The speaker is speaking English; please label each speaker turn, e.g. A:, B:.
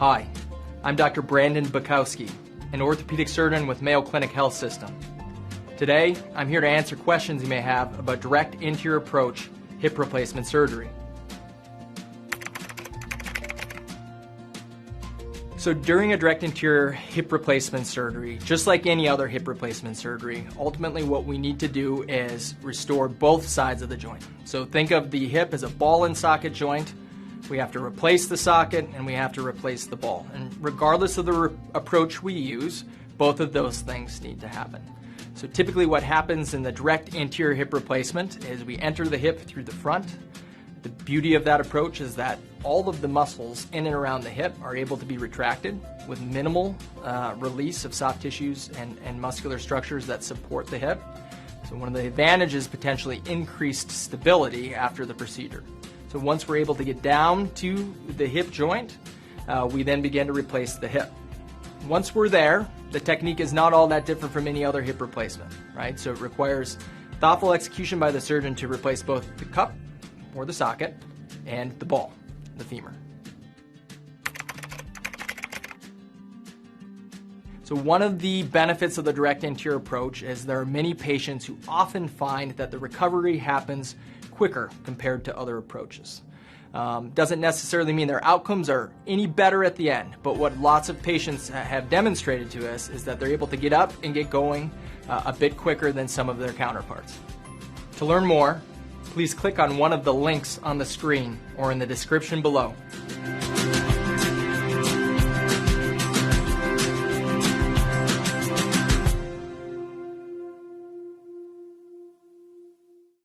A: Hi, I'm Dr. Brandon Bukowski, an orthopedic surgeon with Mayo Clinic Health System. Today, I'm here to answer questions you may have about direct anterior approach hip replacement surgery. So during a direct anterior hip replacement surgery, just like any other hip replacement surgery, ultimately what we need to do is restore both sides of the joint. So think of the hip as a ball and socket joint. We have to replace the socket and we have to replace the ball. And regardless of the approach we use, both of those things need to happen. So typically what happens in the direct anterior hip replacement is we enter the hip through the front. The beauty of that approach is that all of the muscles in and around the hip are able to be retracted with minimal release of soft tissues and muscular structures that support the hip. So one of the advantages is potentially increased stability after the procedure. So once we're able to get down to the hip joint, we then begin to replace the hip. Once we're there, the technique is not all that different from any other hip replacement, right? So it requires thoughtful execution by the surgeon to replace both the cup or the socket and the ball, the femur. So one of the benefits of the direct anterior approach is there are many patients who often find that the recovery happens quicker compared to other approaches. Doesn't necessarily mean their outcomes are any better at the end, but what lots of patients have demonstrated to us is that they're able to get up and get going a bit quicker than some of their counterparts. To learn more, please click on one of the links on the screen or in the description below.